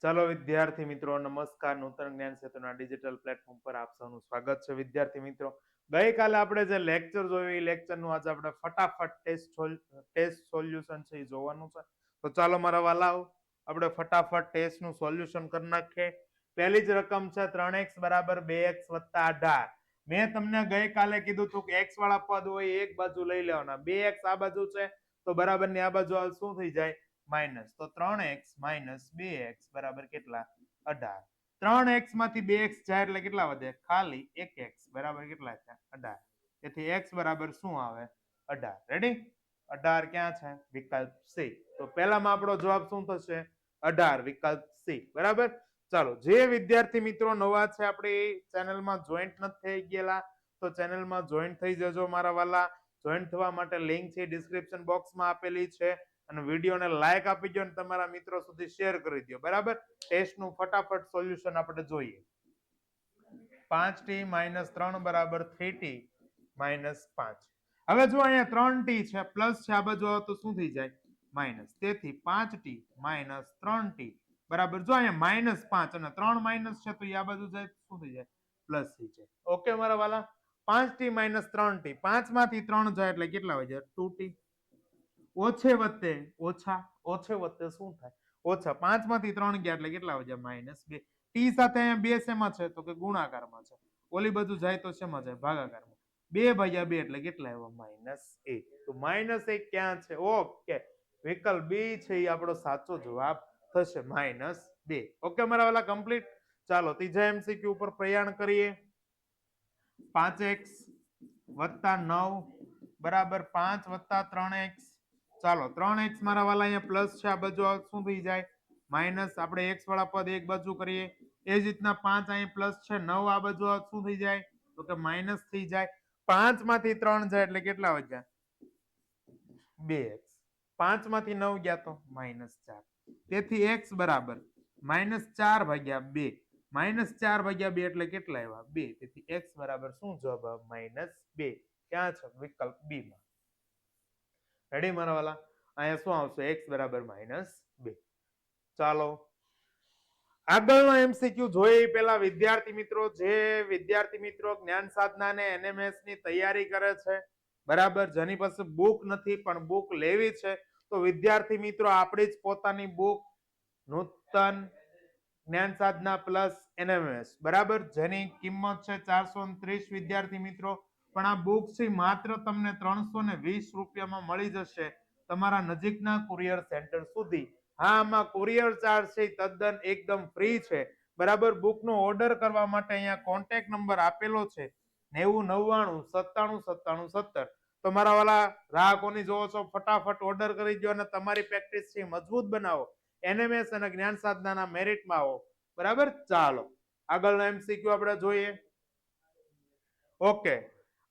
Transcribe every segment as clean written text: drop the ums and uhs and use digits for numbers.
ચાલો વિદ્યાર્થી મિત્રો નમસ્કાર. નૂતન જ્ઞાન સેતુના ડિજિટલ પ્લેટફોર્મ પર આપ સૌનું સ્વાગત છે. વિદ્યાર્થી મિત્રો, ગઈકાલે આપણે જે લેક્ચર જોયું એ લેક્ચરનું આજે આપણે ફટાફટ ટેસ્ટ સોલ્યુશન છે એ જોવાનું છે. તો ચાલો મારા વાલાઓ, આપણે ફટાફટ ટેસ્ટનું સોલ્યુશન કરી નાખીએ. પહેલી જ રકમ છે 3x બરાબર 2x વત્તા 18. મેં તમને ગઈકાલે કીધું હતું કે x વાળા પદ હોય એક બાજુ લઈ લેવાના, 2x આ બાજુ છે તો બરાબર ની આ બાજુ શું થઈ જાય? માઇનસ. તો 3x માઇનસ 2x બરાબર કેટલા? 18. 3x માંથી 2x જાય એટલે કેટલા વધે? ખાલી 1x બરાબર કેટલા છે? 18. તેથી x બરાબર શું આવે? 18. રેડી? 18 ક્યાં છે? વિકલ્પ સી. તો પહેલામાં આપણો જવાબ શું થશે? 18, વિકલ્પ સી. બરાબર. ચાલો, જે વિદ્યાર્થી મિત્રો નવા છે આપણી ચેનલમાં જોઈન્ટ નથી થઈ ગયેલા તો ચેનલમાં જોઈન્ટ થઈ જજો મારા વાલા. જોઈન્ટ થવા માટે લિંક છે ડિસ્ક્રિપ્શન બોક્સમાં આપેલી છે અને વિડીયોને લાઈક આપી દો અને તમારા મિત્રો સુધી શેર કરી દો. બરાબર. ટેસ્ટનું ફટાફટ સોલ્યુશન આપણે જોઈએ. 5t માઇનસ 3 બરાબર 3t માઇનસ 5. હવે જો અહીંયા 3t છે પ્લસ છે, આ બાજુ આવે તો શું થઈ જાય? માઇનસ. તેથી 5t માઇનસ 3t બરાબર, જો અહીંયા માઇનસ 5 અને 3 માઇનસ છે તો આ બાજુ જાય શું થઈ જાય? પ્લસ થઈ જાય. ઓકે મારા વાલા. 5t માઇનસ 3t, 5 માંથી 3 જાય એટલે કેટલા હોય જાય? 2t. ઓછે વત્તે ઓછા, ઓછે વત્તે શું થાય? ઓછા. 5 માંથી 3 ગયા એટલે કેટલા હોય જાય? માઇનસ 2. ટી સાથે અહીંયા 2 શેમાં છે? તો કે ગુણાકારમાં છે. ઓલી બાજુ જાય તો શેમાં જાય? ભાગાકારમાં. 2 ભાગ્યા 2 એટલે કેટલા આવ્યા? માઇનસ 1. તો માઇનસ 1 ક્યાં છે? ઓકે, વિકલ્પ બી છે એ આપણો સાચો જવાબ થશે, માઇનસ 2. ઓકે મારા વાલા, કમ્પ્લીટ. ચાલો ત્રીજા એમસીક્યુ ઉપર પ્રયાણ કરીએ. 5x વત્તા 9 બરાબર 5 વત્તા 3x. ચાલો 3x મારા વાલા અહીંયા પ્લસ છે, આ બાજુ શું થઈ જાય? માઇનસ. આપણે x વાળા પદ એક બાજુ કરીએ. એ જ રીતના 5 અહીંયા પ્લસ છે, 9 આ બાજુ શું થઈ જાય? તો કે માઇનસ થઈ જાય. 5 માંથી 3 જાય એટલે કેટલા વધ્યા? 2x. 5 માંથી 9 ગયા તો માઇનસ 4. તેથી x બરાબર માઇનસ 4 ભાગ્યા 2. માઇનસ 4 ભાગ્યા 2 એટલે કેટલા આવ્યા? 2. તેથી x બરાબર શું જવાબ? માઇનસ 2. ક્યાં છે? વિકલ્પ બી માં. રેડી મારા વાલા? અહીંયા શું આવશે? x બરાબર માઇનસ 2. ચાલો આગળનો એમસીક્યુ જોઈએ પેલા વિદ્યાર્થી મિત્રો, જે વિદ્યાર્થી મિત્રો જ્ઞાન સાધના ને એનએમએસ ની તૈયારી કરે છે, બરાબર, જેની પાસે બુક નથી પણ બુક લેવી છે, તો વિદ્યાર્થી મિત્રો આપણી જ પોતાની બુક નૂતન જ્ઞાન સાધના પ્લસ એનએમએસ, બરાબર, જેની કિંમત છે 430 વિદ્યાર્થી મિત્રો. પણ આ બુક છે માત્ર તમને 320 રૂપિયામાં મળી જશે તમારા નજીકના કુરિયર સેન્ટર સુધી. હા, આમાં કુરિયર ચાર્જ છે તદ્દન એકદમ ફ્રી છે. બરાબર. બુકનો ઓર્ડર કરવા માટે અહીંયા કોન્ટેક્ટ નંબર આપેલો છે 9099979797. તો મારા વાલા ગ્રાહકોની જોવો છો, ફટાફટ ઓર્ડર કરી દો અને તમારી પ્રેક્ટિસ છે મજબૂત બનાવો. એનએમએસ અને જ્ઞાન સાધનાના મેરિટમાં આવો. બરાબર. ચાલો આગળનો એમસીક્યુ આપણે જોઈએ. ઓકે,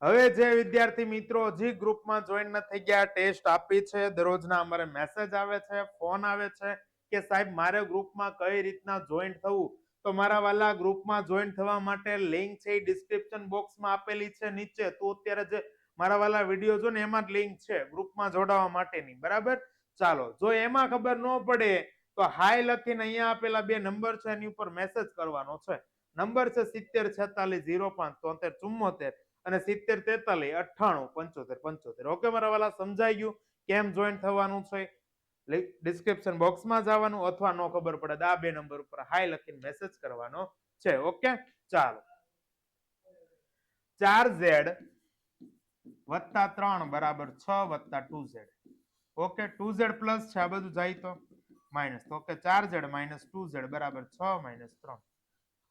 હવે જે વિદ્યાર્થી મિત્રો હજી ગ્રુપમાં જોઈન ન થઈ ગયા, ટેસ્ટ આપી છે, દરરોજના અમારે મેસેજ આવે છે, ફોન આવે છે કે સાહેબ મારે ગ્રુપમાં કઈ રીતના જોઈન થવું, તો મારા વાલા ગ્રુપમાં જોઈન થવા માટે લિંક છે ડિસ્ક્રિપ્શન બોક્સમાં આપેલી છે નીચે. તો અત્યારે જે મારા વાલા વિડીયો જો ને એમાં જ લિંક છે ગ્રુપમાં જોડાવા માટેની. બરાબર. ચાલો, જો એમાં ખબર ન પડે તો હાય લખીને અહીંયા આપેલા 2 નંબર છે એની ઉપર મેસેજ કરવાનો છે. નંબર છે 7046057374 અને 7043989575. ઓકે મારા વાલા, સમજાઈ ગયું કેમ જોઈન થવાનું છે? ડિસ્ક્રિપ્શન બોક્સમાં જવાનું અથવા નો ખબર પડે આ 2 નંબર ઉપર હાય લખીને મેસેજ કરવાનો છે. ઓકે, ચાલો. 4z વત્તા 3 બરાબર 6 વત્તા 2z. ઓકે, 2z પ્લસ છે, આ બધું જાય તો માઇનસ. તો ઓકે, 4z માઇનસ 2z બરાબર 6 માઇનસ 3.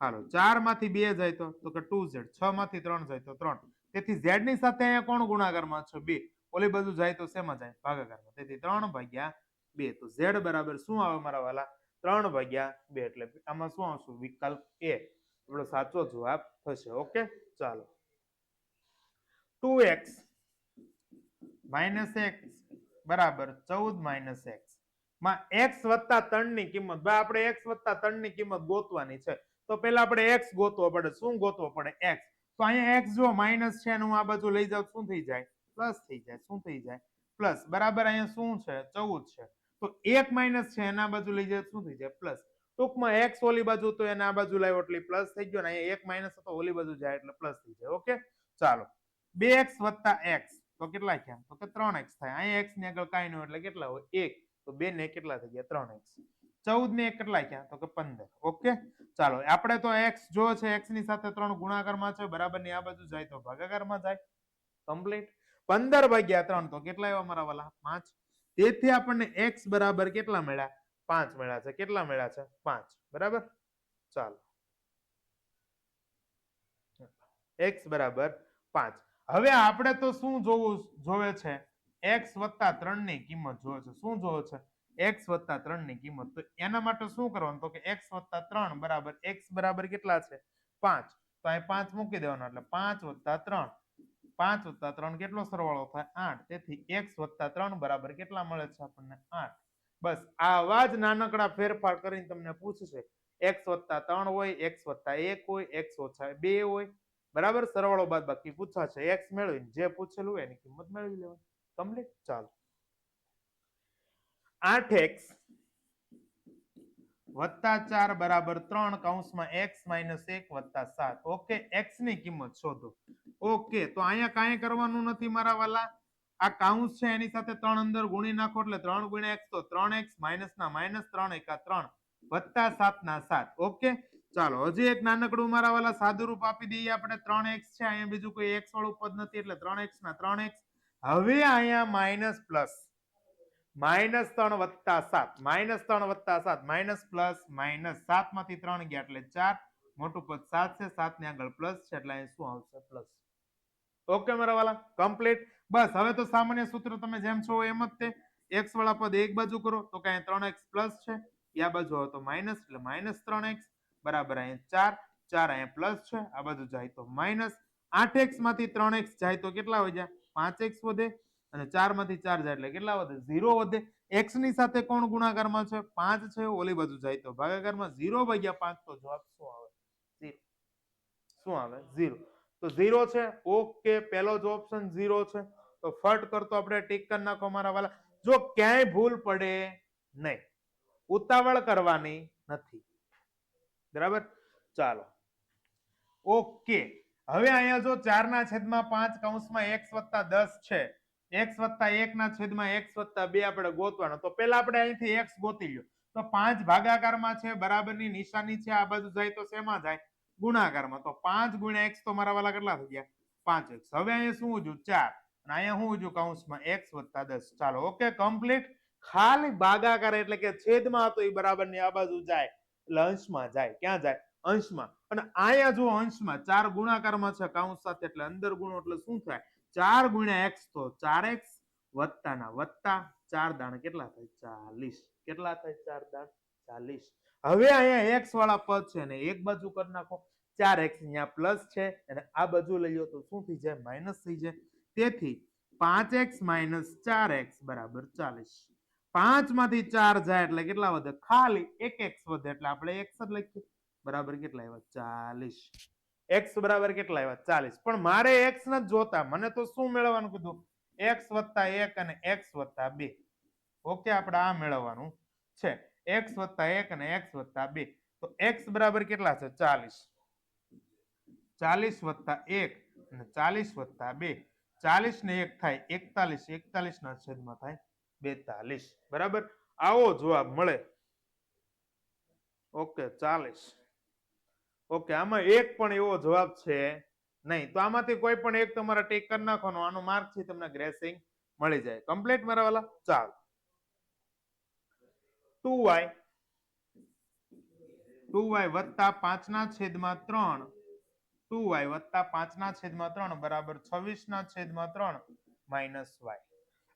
હાલો, 4 માંથી 2 જાય તો કે 2z, 6 માંથી 3 જાય તો 3. તેથી z ની સાથે અહીંયા કોણ ગુણાકારમાં છે? 2. ઓલી બાજુ જાય તો શેમાં જાય? ભાગાકારમાં. તેથી 3 ભાગ્યા 2. તો z બરાબર શું આવે મારા વાલા? 3 ભાગ્યા 2. એટલે આમાં શું આવશે? વિકલ્પ એ આપણો સાચો જવાબ થશે. ઓકે, ચાલો. 2x માઇનસ x બરાબર 14 માઇનસ x માં x વત્તા 3 ની કિંમત, ભાઈ આપણે x વત્તા 3 ની કિંમત ગોતવાની છે. તો પહેલા આપણે x ગોતવો પડે. શું ગોતવો પડે? x. તો અહીંયા x જો માઇનસ છે હું આ બાજુ લઈ જાઉં શું થઈ જાય? પ્લસ થઈ જાય. શું થઈ જાય? પ્લસ. બરાબર. અહીંયા શું છે? 14 છે. તો 1 માઇનસ છે એના બાજુ લઈ જાય શું થઈ જાય? પ્લસ. ટૂંકમાં x ઓલી બાજુ તો એને આ બાજુ લાવ્યો એટલે પ્લસ થઈ ગયો ને અહીંયા 1 માઇનસ હતો ઓલી બાજુ જાય એટલે પ્લસ થઈ જાય. ઓકે, ચાલો 2x + x તો કેટલા થયા? તો કે 3x થાય. અહીંયા x ની આગળ કાંઈ ન હોય એટલે કેટલા હોય? 1. તો 2 ને કેટલા થઈ ગયા? 3x. 14 ને 1 કેટલા થયા? તો કે 15. ઓકે, ચાલો આપણે તો x જો છે x ની સાથે 3 ગુણાકારમાં છે, બરાબર ની આ બાજુ જાય તો ભાગાકારમાં જાય. કમ્પ્લીટ. 15/3 તો કેટલા આવ્યા મારા વાલા? 5. તેથી આપણને x બરાબર કેટલા મળ્યા? 5 મળ્યા છે. કેટલા મળ્યા છે? 5. બરાબર, ચાલો x બરાબર 5. હવે આપણે તો શું જોવે છે? x + 3 ની કિંમત જોવે છે. શું જોવે છે? x + 3 ની કિંમત. તો એના માટે શું કરવાનું? તો કે x + 3 બરાબર x બરાબર કેટલા છે? 5. તો અહીં 5 મૂકી દેવાનો એટલે 5 + 3. 5 + 3 કેટલો સરવાળો થાય? 8. તેથી x + 3 બરાબર કેટલા મળે છે આપણને? 8. બસ આવા જ નાનકડા ફેરફાર કરીને તમને પૂછશે. x + 3 હોય, x + 1 હોય, x - 2 હોય, બરાબર, સરવાળો બાદબાકી પૂછાશે. x મેળવીને જે પૂછેલું હોય એની કિંમત મેળવી લેવાની. કમ્પ્લીટ. ચાલો 8x + 4 બરાબર 3 કૌંસમાં x - 1 + 7. ઓકે, x ની કિંમત શોધો. ઓકે, તો અહીંયા કાંઈ કરવાનું નથી મારા વાલા. આ કૌંસ છે એની સાથે 3 અંદર ગુણી નાખો એટલે 3 × x તો 3x માઇનસના માઇનસ 3 × 3 + 7 ના 7. ઓકે, ચાલો હજી એક નાનકડું મારા વાલા સાદુરૂપ આપી દઈએ આપણે. 3x છે, અહીંયા બીજું કોઈ x વાળું પદ નથી એટલે 3x ના 3x. હવે અહીંયા minus plus -3 + 7 -3 + 7 minus plus minus 7 માંથી 3 ગયા એટલે 4. મોટું પદ 7 છે, 7 ની આગળ પ્લસ છે એટલે અહીં શું આવશે? પ્લસ. ઓકે મારા વાલા, કમ્પ્લીટ. બસ હવે તો સામાન્ય સૂત્ર તમે જેમ છો એમ જ તે. x વાળા પદ એક બાજુ કરો તો કે 3x પ્લસ છે, આ બાજુ આવે તો માઇનસ એટલે -3x બરાબર અહીંયા 4. 4 અહીંયા પ્લસ છે, આ બાજુ જાય તો માઇનસ. 8x માંથી 3x જાય તો કેટલા વધ્યા? 5x વધે. અને 4 માંથી 4 જાય એટલે કેટલા વધે? 0 વધે. x ની સાથે કોણ ગુણાકારમાં છે? 5 છે, ઓલી બાજુ જાય તો ભાગાકારમાં. 0/5 તો જવાબ શું આવે? 0. શું આવે? 0. તો 0 છે. ઓકે, પહેલો જ ઓપ્શન 0 છે. તો ફટ કરતો આપણે ટીક કરી નાખો મારા વાલા. જો ક્યાંય ભૂલ પડે નહીં, ઉતાવળ કરવાની નથી. બરાબર, ચાલો ઓકે. હવે અહીંયા જો 4/5 કૌંસમાં x + 10 છે, x + 1/x + 2 આપણે ગોતવાનો. તો પહેલા આપણે અહીંથી x ગોતી લ્યો. તો 5 ભાગાકારમાં છે, બરાબરની નિશાની છે, આ બાજુ જાય તો શેમાં જાય? ગુણાકારમાં. તો 5 × x તો મારા વાલા કેટલા થઈ ગયા? 5x. હવે અહીંયા શું વધ્યું? 4. અને અહીંયા શું વધ્યું? કૌંસમાં x + 10. ચાલો ઓકે, કમ્પ્લીટ. ખાલી ભાગાકાર એટલે કે છેદમાં હતો એ બરાબરની આ બાજુ જાય એટલે અંશમાં જાય. ક્યાં જાય? અંશમાં. અને અહીંયા જો અંશમાં 4 ગુણાકારમાં છે કૌંસ સાથે એટલે અંદર ગુણો એટલે શું થાય? 4 × x તો 4x વત્તાના વત્તા 4 દાણ કેટલા થાય? 40. કેટલા થાય? 4 દાણ 40. હવે અહીંયા x વાળા પદ છે ને એક બાજુ કરી નાખો. 4x અહીંયા પ્લસ છે અને આ બાજુ લઈ લો તો શું થઈ જાય? માઇનસ થઈ જાય. તેથી 5x - 4x બરાબર 40. 5 માંથી 4 જાય એટલે કેટલા વધે? ખાલી 1x વધે એટલે આપણે x જ લખીએ. બરાબર કેટલા આવ્યા? 40. x બરાબર કેટલા આવ્યા? 40. પણ મારે x નથી જોતા, મને તો શું મેળવવાનું કીધું? x + 1 અને x + 2. ઓકે, આપણે આ મેળવવાનું છે. x + 1 અને x + 2. તો x બરાબર કેટલા છે? 40. 40 + 1 અને 40 + 2. 40 ને 1 થાય 41. 41 ના છેદમાં થાય 42. બરાબર, આવો જવાબ મળે. ઓકે, 40. ઓકે, આમાં એક પણ એવો જવાબ છે નહીં. તો આમાંથી કોઈ પણ એક તમારે ટીક કરી નાખવાનો. આનો માર્ક થી તમને ગ્રેસિંગ મળી જાય. કમ્પ્લીટ મારા વાલા. ચાલો 2y + 5/3 2y + 5/3 બરાબર 26/3 - y.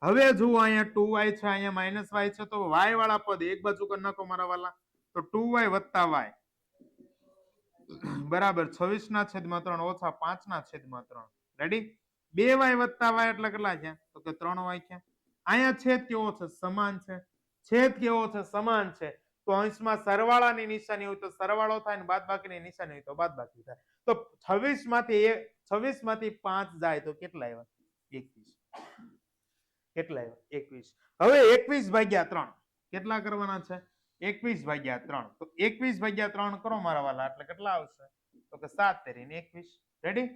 હવે જુઓ અહીંયા 2y છે, અહીંયા -y છે, તો y વાળા પદ એક બાજુ કરી નાખો મારા વાલા. તો 2y + y બરાબર 26/3 - 5/3. રેડી? 2y + y એટલે કેટલા થયા? તો કે 3y થયા. અહીંયા છેદ કેવો છે? સમાન છે. છેદ કેવો છે? સમાન છે. તો અંશમાં સરવાળાની નિશાની હોય તો સરવાળો થાય ને બાદબાકીની નિશાની હોય તો બાદબાકી થાય. તો 26 માંથી 5 જાય તો કેટલા આવ્યા? 21. કેટલા આવ્યા? 21. હવે 21/3 કેટલા કરવાના છે? 21/3 તો 21/3 કરો મારા વાલા એટલે કેટલા આવશે તો કે 7 તેરી ને 21 રેડી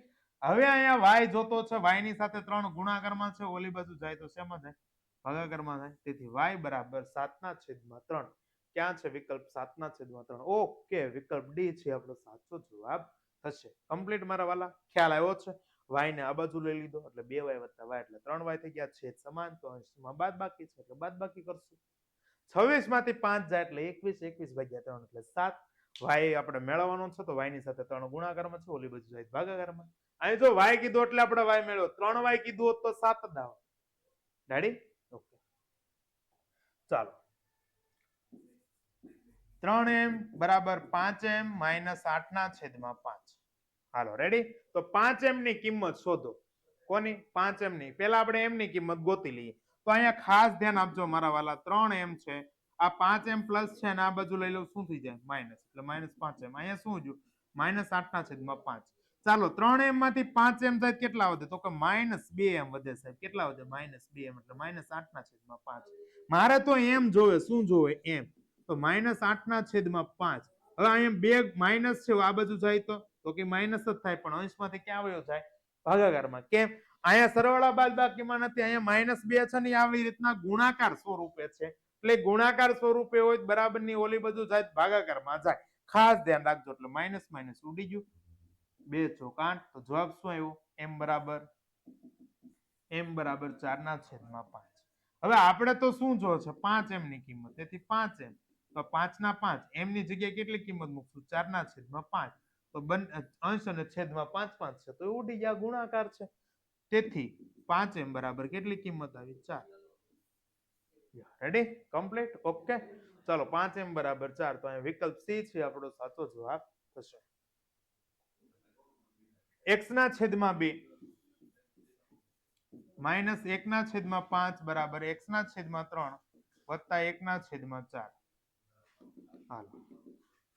હવે અહીંયા y જોતો છે y ની સાથે 3 ગુણાકારમાં છે ઓલી બાજુ જાય તો શેમાં જાય ભાગાકારમાં થાય તેથી y બરાબર 7/3 ક્યાં છે વિકલ્પ 7/3 ઓકે વિકલ્પ ડી છે આપણો સાચો જવાબ થશે કમ્પ્લીટ મારા વાલા ખ્યાલ આવ્યો છે y ને આ બાજુ લઈ લીધો એટલે 2y + y એટલે 3y થઈ ગયા છેદ સમાન તો અંશમાં બાદબાકી છે એટલે બાદબાકી કરશું 26 માંથી 5 જાય એટલે 21 21/3 એટલે 7 y આપણે મેળવવાનો છે તો y ની સાથે 3 ગુણાકારમાં છે ઓલી બાજુ જાય ભાગાકારમાં અહીં જો y કીધું એટલે આપણે y મેળવ્યો 3y કીધું હોત તો 7 જ આવે રેડી ઓકે ચાલો 3m બરાબર 5m - 8/5 હાલો રેડી તો 5m ની કિંમત શોધો કોની 5m ની પહેલા આપણે m ની કિંમત ગોતી લઈએ તો અહીંયા ખાસ ધ્યાન આપજો મારા વાલા 3m છે આ 5m પ્લસ છે અને આ બાજુ લઈ લઉં શું થઈ જાય માઇનસ એટલે -5m અહીંયા શું થયું -8/5 ચાલો 3m માંથી 5m જાય કેટલા વધે તો કે -2m વધે સાહેબ કેટલા વધે -2m એટલે -8/5 મારે તો m જોવે શું જોવે m તો -8/5 હવે અહીંયા બે માઇનસ છે આ બાજુ જાય તો કે માઇનસ જ થાય પણ અંશમાંથી ક્યાં વયો જાય ભાગાકારમાં કેમ અહીંયા સરવાળા બાદબાકીમાં નથી અહીંયા -2 છે ને આવી રીતના ગુણાકાર સ્વરૂપે છે એટલે ગુણાકાર સ્વરૂપે હોય બરાબરની ઓલી બાજુ જાય ભાગાકારમાં જાય ખાસ ધ્યાન રાખજો એટલે માઇનસ માઇનસ ઉડી ગયું 2 ચોક 8 તો જવાબ શું આવ્યો m બરાબર 4/5 હવે આપણે તો શું જો છે 5m ની કિંમત તેથી 5m તો 5/5 m ની જગ્યાએ કેટલી કિંમત મૂકશું 4/5 તો અંશ અને છેદમાં 5 છે તો ઉડી ગયા ગુણાકાર છે તેથી 5m બરાબર કેટલી કિંમત આવી 4 રેડી કમ્પ્લીટ ઓકે ચાલો 5m બરાબર 4 તો અહીંયા વિકલ્પ સી છે આપણો સાચો જવાબ થશે x ના છેદમાં 2 -1/5 બરાબર x ના છેદમાં 3 વત્તા 1/4 હાલો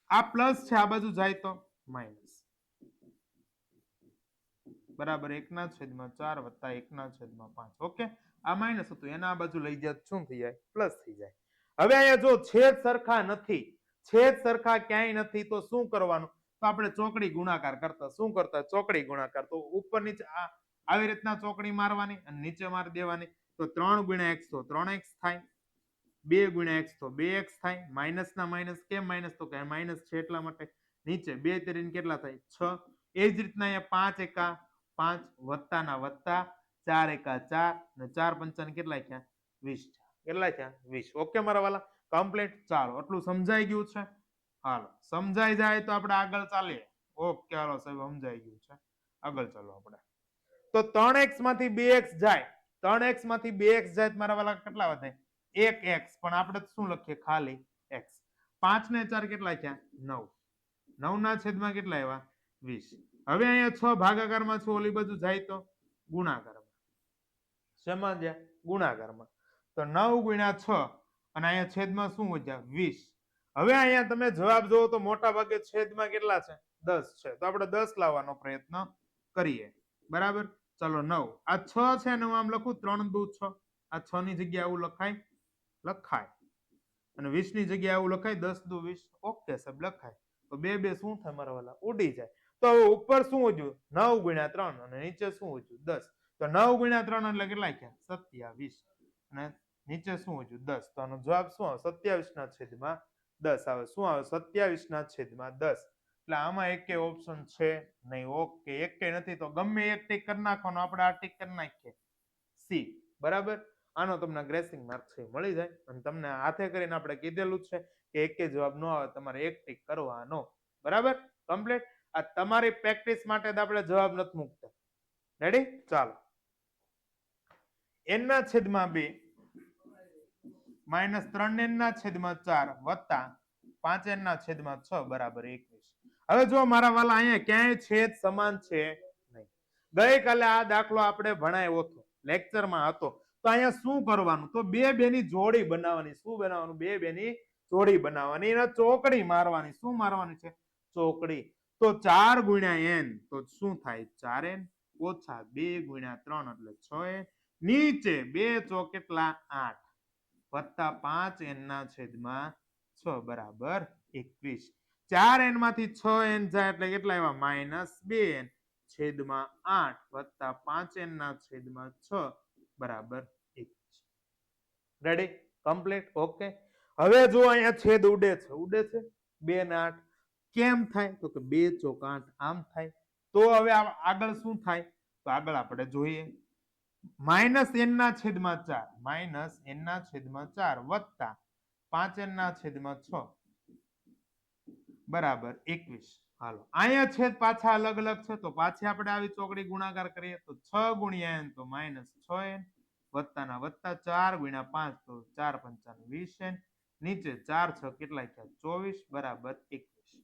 આ પ્લસ છે આ બાજુ જાય તો માઇનસ બરાબર 1/4 વત્તા 1/5 ઓકે આ માઇનસ હતું એના આ બાજુ લઈ જાય શું થઈ જાય પ્લસ થઈ જાય હવે અહીંયા જો છેદ સરખા નથી છેદ સરખા ક્યાંય નથી તો શું કરવાનું તો આપણે ચોકડી ગુણાકાર કરતા શું કરતા ચોકડી ગુણાકાર તો ઉપર નીચે આવી રીતના ચોકડી મારવાની અને નીચે મારી દેવાની તો 3 × x તો 3x થાય 2 × x તો 2x થાય માઇનસ ના માઇનસ કેમ માઇનસ તો કે માઇનસ છે એટલા માટે નીચે 2 તેરીને કેટલા થાય 6 એ જ રીતના અહીંયા 5 એકા 5 વત્તા ના વત્તા 4 એકા 4 ને 4 પંચાને કેટલા થયા 20 કેટલા થયા 20 ઓકે મારા વાલા કમ્પ્લીટ ચાલો આટલું સમજાઈ ગયું છે હાલો સમજાઈ જાય તો આપણે આગળ ચાલીએ ઓકે હાલો સાહેબ સમજાઈ ગયું છે આગળ ચાલો આપણે તો 3x માંથી 2x જાય 3x માંથી 2x જાય તો મારા વાલા કેટલા વધે 1x પણ આપણે શું લખીએ ખાલી x 5 ને 4 કેટલા થયા 9 9 ના છેદમાં કેટલા આવ્યા 20 હવે અહીંયા 6 ભાગાકારમાં છે ઓલી બાજુ જાય તો ગુણાકારમાં શેમાં જાય ગુણાકારમાં તો 9 × 6 અને અહીંયા છેદમાં શું વધ્યા 20 હવે અહીંયા તમે જવાબ જોવો તો મોટા ભાગે છેદમાં કેટલા છે 10 છે તો આપણે 10 લાવવાનો પ્રયત્ન કરીએ બરાબર ચલો 9 આ 6 છે ને હું આમ લખું 3 દુ 6 આ 6 ની જગ્યાએ આવું લખાય અને 20 ની જગ્યાએ આવું લખાય 10 દુ 20 ઓકે સાહેબ લખાય તો બે શું થાય મારા વાલા ઉડી જાય તો હવે ઉપર શું વધ્યું 9 × 3 અને નીચે શું વધ્યું 10 તો 9 × 3 એટલે કેટલા થયા 27 અને નીચે શું વધ્યું 10 તો આનો જવાબ શું આવે 27 ના છેદમાં 10 આવે શું આવે 27 ના છેદમાં 10 એટલે આમાં એકે ઓપ્શન છે નહીં ઓકે એકે નથી તો ગમે એક ટીક કરી નાખવાનો આપણે આ ટીક કરી નાખીએ સી બરાબર આનો તમને ગ્રેસિંગ માર્ક છે મળી જાય અને તમને હાથે કરીને આપણે કીધેલું જ છે કે એકે જવાબ ન આવે તમારે એક ટીક કરવાનો બરાબર કમ્પ્લીટ આ તમારી પ્રેક્ટિસ માટે જ આપણે જવાબ નથી મૂકતા રેડી ચાલો n ના છેદમાં 2 -3n ના છેદમાં 4 વત્તા 5n ના છેદમાં 6 બરાબર 21 હવે જો મારા વાલા અહીંયા ક્યાંય છેદ સમાન છે નહીં ગઈકાલે આ દાખલો આપણે ભણાવ્યો હતો લેક્ચરમાં હતો તો અહીંયા શું કરવાનું તો બે ની જોડી બનાવવાની શું બનાવવાનું બે ની જોડી બનાવવાની એના ચોકડી મારવાની શું મારવાની છે ચોકડી તો 4 × n તો શું થાય 4n ઓછા 2 × 3 એટલે 6n નીચે 2 ચોક કેટલા 8 વત્તા 5n ના છેદમાં 6 બરાબર 21. 4n માંથી 6n જાય એટલે કેટલા આવ્યા -2n છેદમાં 8 વત્તા 5n ના છેદમાં 6 બરાબર 21. Ready complete okay. હવે જો અહીંયા છેદ ઉડે છે 2 ને 8 કેમ થાય તો કે 2 ચોક 8 આમ થાય. તો હવે આગળ શું થાય તો આગળ આપણે જોઈએ -n ના છેદમાં 4 -n ના છેદમાં 4 વત્તા 5n ના છેદમાં 6 બરાબર 21. હાલો અહીંયા છેદ પાછા અલગ અલગ છે તો પાછી આપણે આવી ચોકડી ગુણાકાર કરીએ તો 6 ગુણ્યા n તો -6n વત્તાના વત્તા 4 ગુણ્યા 5 તો 4 પંચાને 20n નીચે 4 6 કેટલા થયા 24 બરાબર 21.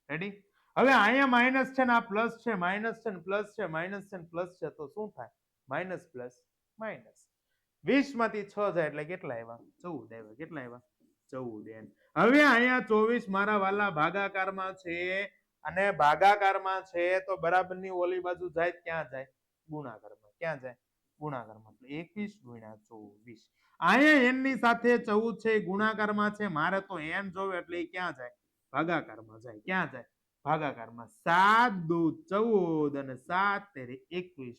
રેડી. હવે અહીંયા માઇનસ છે ને આ પ્લસ છે માઇનસ છે ને પ્લસ છે માઇનસ છે ને પ્લસ છે તો શું થાય માઇનસ પ્લસ માઇનસ 20 માંથી 6 જાય એટલે કેટલા આવ્યા 14 આવ્યા કેટલા આવ્યા 14n. હવે અહીંયા 24 મારા વાલા ભાગાકારમાં છે અને ભાગાકારમાં છે તો બરાબરની ઓલી બાજુ જાય ક્યાં જાય ગુણાકારમાં ક્યાં જાય ગુણાકારમાં એટલે 21 ગુણ્યા 24. અહીંયા n ની સાથે 14 છે ગુણાકારમાં છે મારે તો n જોવે એટલે એ ક્યાં જાય ભાગાકારમાં જાય ક્યાં જાય ભાગાકારમાં 7 દુ 14 અને 7 તેરી 21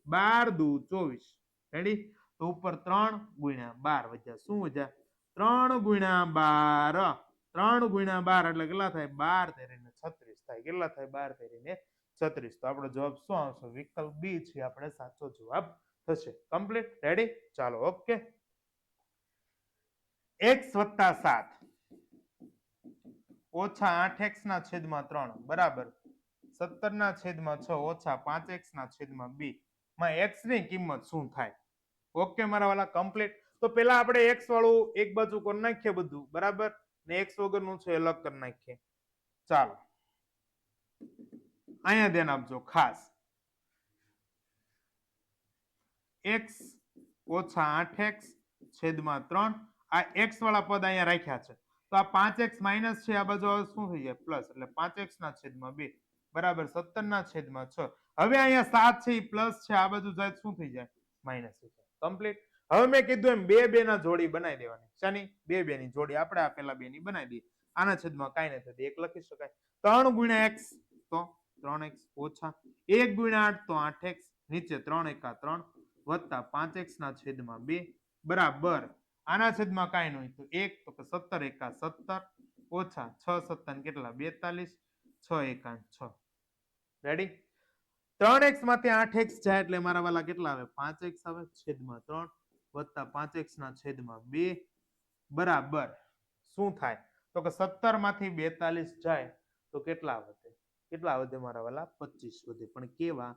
12 દુ 24. રેડી. તો ઉપર 3 ગુણ્યા 12 વધ્યા શું વધ્યા 3 ગુણ્યા 12 3 ગુણ્યા 12 એટલે કેટલા થાય 12 તેરીને 36 થાય કેટલા થાય 12 તેરીને 36. તો આપણો જવાબ શું આવશે વિકલ્પ બી છે આપણે સાચો જવાબ થશે. Complete ready. ચાલો ઓકે. x વત્તા 7 ઓછા 8x ના છેદમાં 3 બરાબર 17 ના છેદમાં 6 ઓછા 5x ના છેદમાં 2 માં x ની કિંમત શું થાય. ઓકે મારા વાલા કમ્પ્લીટ. તો પેલા આપણે x વાળું એક બાજુ કરી નાખીએ બધું બરાબર ને x વગરનું છે અલગ કરી નાખીએ. ચાલો અહીંયા ધ્યાન આપજો ખાસ x ઓછા 8x છેદમાં 3 આ x વાળા પદ અહીંયા રાખ્યા છે તો આ 5x માઇનસ છે આ બાજુ શું થઈ જાય પ્લસ એટલે 5x ના છેદમાં 2 બરાબર 17 ના છેદમાં 6. હવે અહીંયા 7 છે એ પ્લસ છે આ બાજુ જાય શું થઈ જાય માઇનસ થઈ જાય. કમ્પ્લીટ. હવે મેં કીધું એમ 2 2 ના જોડી બનાવી દેવાની શાની 2 2 ની જોડી આપણે આ પેલા 2 ની બનાવી દઈએ આના છેદમાં કાંઈ નથી 1 લખી શકાય 3 ગુણ્યા x તો 3x ઓછા 1 ગુણ્યા 8 તો 8x નીચે 3 એકા 3 વત્તા 5x ના છેદમાં 2 બરાબર આના છેદમાં કાંઈ નહીં તો 1 તો 17 એકા 17 ઓછા 6 17 કેટલા 42 6 એકા 6. રેડી. 3x માંથી 8x જાય એટલે મારા વાલા કેટલા આવે 5x આવે છેદમાં 3 વત્તા 5x ના છેદમાં 2 બરાબર શું થાય તો કે 17 માંથી 42 જાય તો કેટલા વધે મારા વાલા 25 વધે પણ કેવા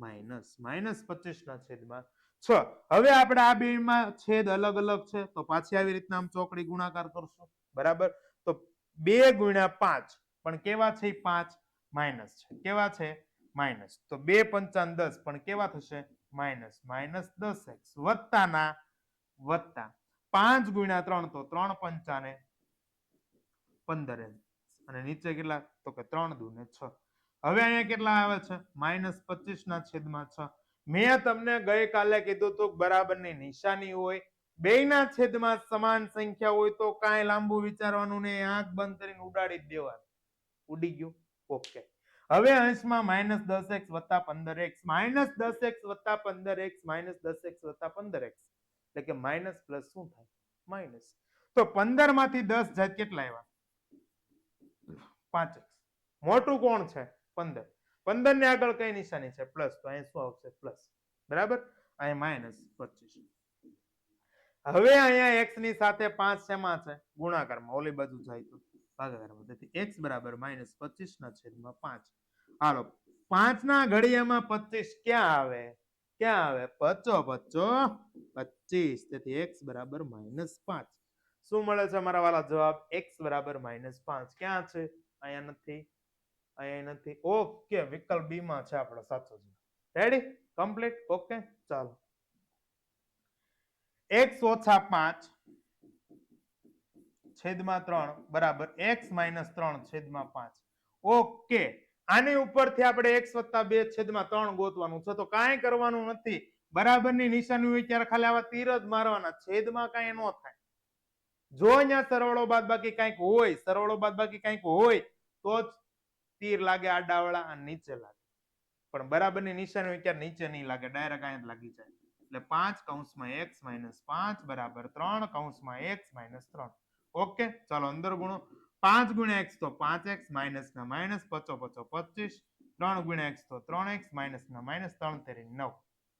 માઇનસ -25 ના છેદમાં 6. હવે આપણે આ બે માં છેદ અલગ અલગ છે તો પાછી આવી રીતના આમ ચોકડી ગુણાકાર કરશું બરાબર. તો 2 ગુણ્યા 5 પણ કેવા છે 5 માઇનસ છે કેવા છે માઇનસ તો 2 પંચાન 10 પણ કેવા થશે માઇનસ -10x વત્તાના વત્તા 5 ગુણ્યા 3 તો 3 પંચાને 15 અને નીચે કેટલા તો કે 3 દુ ને 6. હવે અહીંયા કેટલા આવે છે -25 ના છેદમાં 6. મેં તમને ગઈકાલે કીધું તો બરાબરની નિશાની હોય બેયના છેદમાં સમાન સંખ્યા હોય તો કાંઈ લાંબુ વિચારવાનું ને આંખ બંધ કરીને ઉડાડી જ દેવાનું ઉડી ગયું ઓકે. હવે અંશમાં -10x વત્તા 15x -10x વત્તા 15x -10x વત્તા 15x એટલે કે માઇનસ પ્લસ શું થાય માઇનસ. તો 15 માંથી 10 જાય કેટલા આવ્યા 5x. મોટું કોણ છે 15 15 ને આગળ કઈ નિશાની છે પ્લસ તો અહીં શું આવશે પ્લસ બરાબર અહીં -25. હવે અહીંયા x ની સાથે 5 શેમાં છે ગુણાકારમાં ઓલી બાજુ જાય તો ભાગાકારમાં તેથી x બરાબર -25 ના છેદમાં 5. હાલો 5 ના ઘડિયામાં 25 ક્યાં આવે પચો 25 તેથી x બરાબર -5. શું મળે છે મારા વાલા જવાબ x બરાબર -5 ક્યાં છે અહીંયા નથી ઓકે વિકલ્પ બી માં છે આપણો સાચો જવાબ. Ready complete okay. ચાલો x ઓછા 5 છેદમાં 3 બરાબર x -3 છેદમાં 5. ઓકે આની ઉપરથી આપણે x વત્તા 2 છેદમાં 3 ગોતવાનું છે તો કાંઈ કરવાનું નથી બરાબરની નિશાની હોય ત્યારે ખાલી આવા તીર જ મારવાના છેદમાં કાંઈ ન થાય જો અહીંયા સરવાળો બાદબાકી કંઈક હોય, સરવાળો બાદબાકી કંઈક હોય તો જ તીર લાગે આડાવાળા અને નીચે લાગે. પણ બરાબરની નિશાની હોય ત્યારે નીચે નહીં લાગે, ડાયરેક્ટ અહીંયા જ લાગી જાય. એટલે 5 કૌંસમાં x માઇનસ 5 બરાબર 3 કૌંસમાં x માઇનસ 3. ઓકે, ચાલો અંદર ગુણો. 5 ગુણ્યા x તો 5x માઇનસ ના માઇનસ, પચો પચો 25. 3 ગુણ્યા x તો 3x માઇનસ ના માઇનસ, 3 તેરી 9.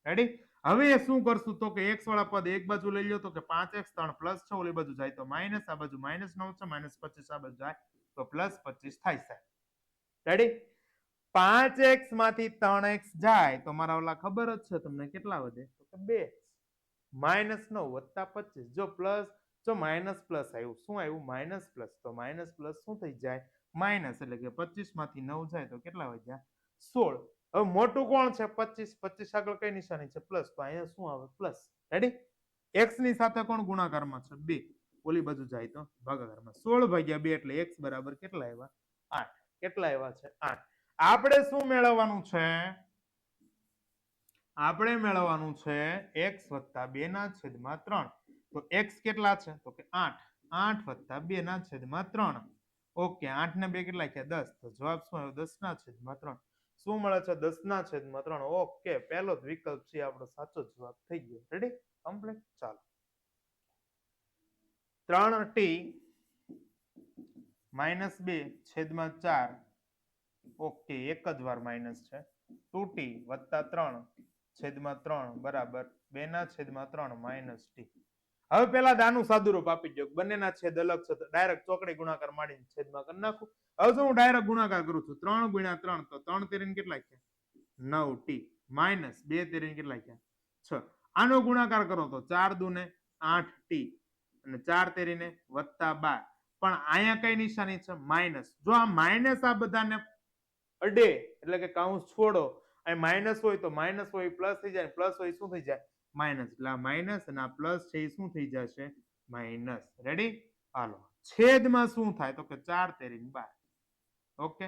રેડી? હવે શું કરશું તો કે x વાળા પદ એક બાજુ લઈ લો તો કે 5x 3 પ્લસ 6 ઓલી બાજુ જાય તો માઇનસ, આ બાજુ માઇનસ 9 છે, માઇનસ 25 આ બાજુ જાય તો પ્લસ 25 થાય છે. રેડી? 5x માંથી 3x જાય તો મારા ઓલા ખબર જ છે તમને કેટલા વધે તો કે 2x માઇનસ 9 વત્તા 25. જો પ્લસ, જો માઇનસ પ્લસ આવ્યું, શું આવ્યું? Minus plus. તો માઇનસ પ્લસ શું થઈ જાય? માઇનસ. એટલે કે 25 માંથી 9 જાય તો કેટલા વધ્યા? 16. હવે મોટું કોણ છે? 25. 25 આગળ કઈ નિશાની છે? પ્લસ. તો અહીંયા શું આવે? પ્લસ. રેડી? x ની સાથે કોણ ગુણાકારમાં છે? 2. ઓલી બાજુ જાય તો ભાગાકારમાં. 16 ભાગ્યા 2 એટલે x બરાબર કેટલા આવ્યા? 8. કેટલા આવ્યા છે? 8. આપણે શું મેળવવાનું છે? આપણે મેળવવાનું છે x વત્તા 2 ના છેદમાં 3. તો x કેટલા છે? તો કે 8. 8 વત્તા 2 ના છેદમાં 3. ઓકે, 8 ને 2 કેટલા થયા? 10. તો જવાબ શું આવ્યો? 10 ના છેદમાં 3. શું મળે છે? 10 ના છેદમાં 3. ઓકે, પહેલો જ વિકલ્પ છે આપણો સાચો જવાબ થઈ ગયો. રેડી? કમ્પ્લીટ. ચાલો, 3t માઇનસ 2 છેદમાં 4. ઓકે, એક જ વાર માઇનસ છે. 2t વત્તા 3 છેદમાં 3 બરાબર 2 ના છેદમાં 3 માઇનસ t. હવે પેલા દાનું સાદુરૂપ આપી દો. બંનેના છેદ અલગ છે તો ડાયરેક્ટ ચોકડી ગુણાકાર માંડીને છેદમાં કરી નાખું. હવે જો હું ડાયરેક્ટ ગુણાકાર કરું છું 3 ગુણ્યા 3 તો 3 તેરીને કેટલા થયા? 9t માઇનસ 2 તેરીને કેટલા થયા? 6. આનો ગુણાકાર કરો તો 4 દુને 8t અને 4 તેરીને વત્તા 12. પણ અહીંયા કઈ નિશાની છે? માઇનસ. જો આ માઇનસ આ બધાને અડે એટલે કે કૌંસ છોડો, અહીં માઇનસ હોય તો માઇનસ હોય પ્લસ થઈ જાય, પ્લસ હોય શું થઈ જાય? માઇનસ. એટલે આ માઇનસ અને આ પ્લસ છે એ શું થઈ જશે? માઇનસ. રેડી? હાલો, છેદમાં શું થાય તો કે 4 તેરી 12. ઓકે,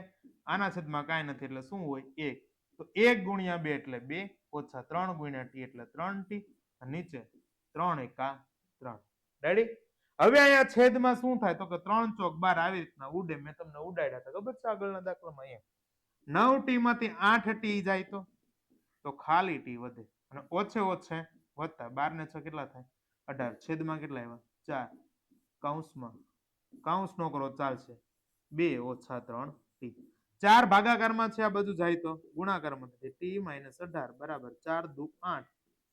આના છેદમાં કાંઈ નથી એટલે શું હોય? 1. તો 1 ગુણ્યા 2 એટલે 2 ઓછા 3 ગુણ્યા t એટલે 3t અને નીચે 3 એકા 3. રેડી? હવે અહીંયા છેદમાં શું થાય તો કે 3 ચોક 12 આવી રીતના ઉડે. મેં તમને ઉડાડ્યા હતા ખબર છે આગળના દાખલામાં. અહીંયા 9t માંથી 8t જાય તો ખાલી t વધે અને ઓછે ઓછે વત્તા 12 ને 6 કેટલા થાય? 18. છેદમાં કેટલા આવ્યા? 4. કૌંસમાં કૌંસ નો કરો ચાલશે. 2 ઓછા 3t. 4 ભાગાકારમાં છે, આ બધું જાય તો ગુણાકારમાં થશે. t માઇનસ 18 બરાબર 4 દુ 8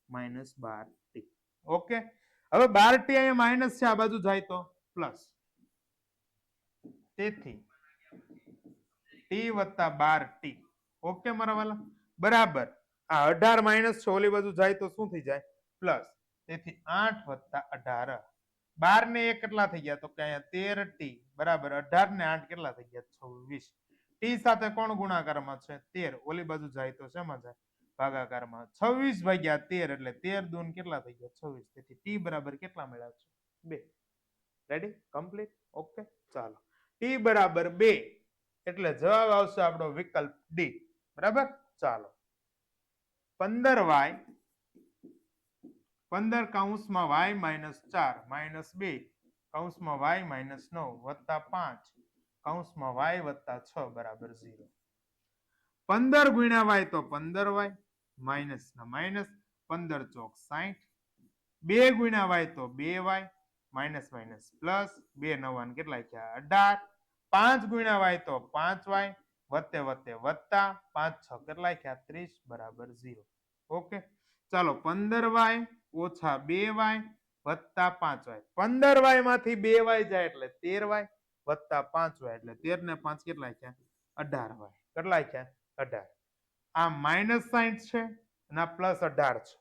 માઇનસ 12t. ઓકે, હવે 12t અહીંયા માઇનસ છે, આ બાજુ જાય તો પ્લસ. તેથી t વત્તા 12t. ઓકે મારા વાલા, બરાબર આ 18 માઇનસ છે, ઓલી બાજુ જાય તો શું થઈ જાય? પ્લસ. તેથી 8 વત્તા 18. 12 ને 1 કેટલા થઈ ગયા તો કે અહીંયા 13t બરાબર 18 ને 8 કેટલા થઈ ગયા? 26. t સાથે કોણ ગુણાકારમાં છે? 13. ઓલી બાજુ જાય તો શેમાં જાય? ભાગાકારમાં. 26 ભાગ્યા 13 એટલે 13 દૂન કેટલા થઈ ગયા? 26. તેથી t બરાબર કેટલા મળ્યા છે? 2. રેડી? કમ્પ્લીટ. ઓકે, ચાલો, t બરાબર 2 એટલે જવાબ આવશે આપણો વિકલ્પ ડી. બરાબર? ચાલો, 15y 15 કૌંસમાં y માઇનસ 4 માઇનસ 2 કૌંસમાં y માઇનસ 9 વત્તા 5 કૌંસમાં y વત્તા 6 બરાબર 0. 15 ગુણ્યા y તો 15y માઇનસ ના માઇનસ, 15 ચોક 60. 2 ગુણ્યા y તો 2y માઇનસ માઇનસ પ્લસ, 2 નવાન કેટલા થયા? 18. 5 ગુણ્યા y તો 5y વત્તે વત્તે વત્તા 5 6 કેટલા થયા? 30 બરાબર 0. ઓકે, ચાલો, 15y ઓછા 2y વત્તા 5y. 15y માંથી 2y જાય એટલે 13y વત્તા 5y એટલે 13 ને 5 કેટલા થયા? 18y. કેટલા થયા? 18. આ માઇનસ 60 છે અને આ પ્લસ 18 છે.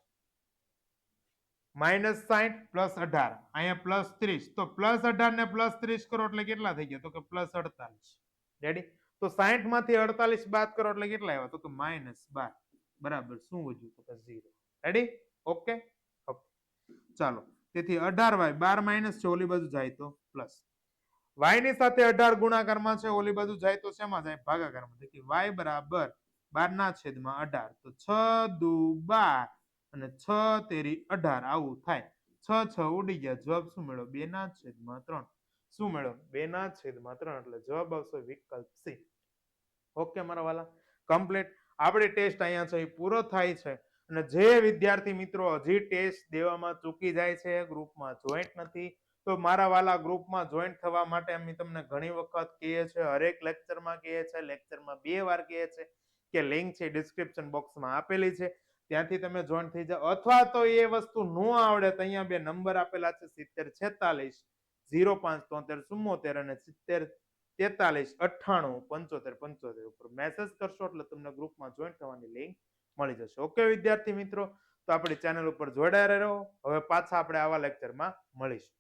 માઇનસ 60 પ્લસ 18, અહીંયા પ્લસ 30. તો પ્લસ 18 ને પ્લસ 30 કરો એટલે કેટલા થઈ ગયા? તો કે પ્લસ 48. રેડી? તો 60 માંથી 48 બાદ કરો એટલે કેટલા આવ્યા? તો કે માઇનસ 12 બરાબર શું વધ્યું? તો કે 0. રેડી? ઓકે, ચાલો, તેથી 18y 12 માઇનસ છે, ઓલી બાજુ જાય તો પ્લસ. y ની સાથે 18 ગુણાકારમાં છે, ઓલી બાજુ જાય તો શેમાં જાય? ભાગાકારમાં. તેથી y બરાબર 12 ના છેદમાં 18. તો 6 દુ 12 અને 6 તેરી 18 આવું થાય. છ છ ઉડી ગયા, જવાબ શું મળ્યો? 2/3. શું મળ્યો? 2/3 એટલે જવાબ આવશે વિકલ્પ સી. ઓકે મારા વાલા, કમ્પ્લીટ. આપણી ટેસ્ટ અહીંયા છે એ પૂરો થાય છે. અને જે વિદ્યાર્થી મિત્રો હજી ટેસ્ટ દેવામાં ચૂકી જાય છે, ગ્રુપમાં જોઈન્ટ નથી, તો મારા વાલા ગ્રુપમાં જોઈન્ટ થવા માટે અમે તમને ઘણી વખત કહીએ છીએ, હરેક લેક્ચરમાં કહીએ છીએ, લેક્ચરમાં 2 વાર કહીએ છીએ કે લિંક છે ડિસ્ક્રિપ્શન બોક્સમાં આપેલી છે, ત્યાંથી તમે જોઈન્ટ થઈ જાઓ. અથવા તો એ વસ્તુ ન આવડે તો અહીંયા 2 નંબર આપેલા છે 7046 0573 અને 7043989575 ઉપર મેસેજ કરશો એટલે તમને ગ્રુપમાં જોઈન થવાની લિંક મળી જશે. ઓકે વિદ્યાર્થી મિત્રો, તો આપણી ચેનલ ઉપર જોડાયા રહો. હવે પાછા આપણે આવા લેક્ચરમાં મળીશું.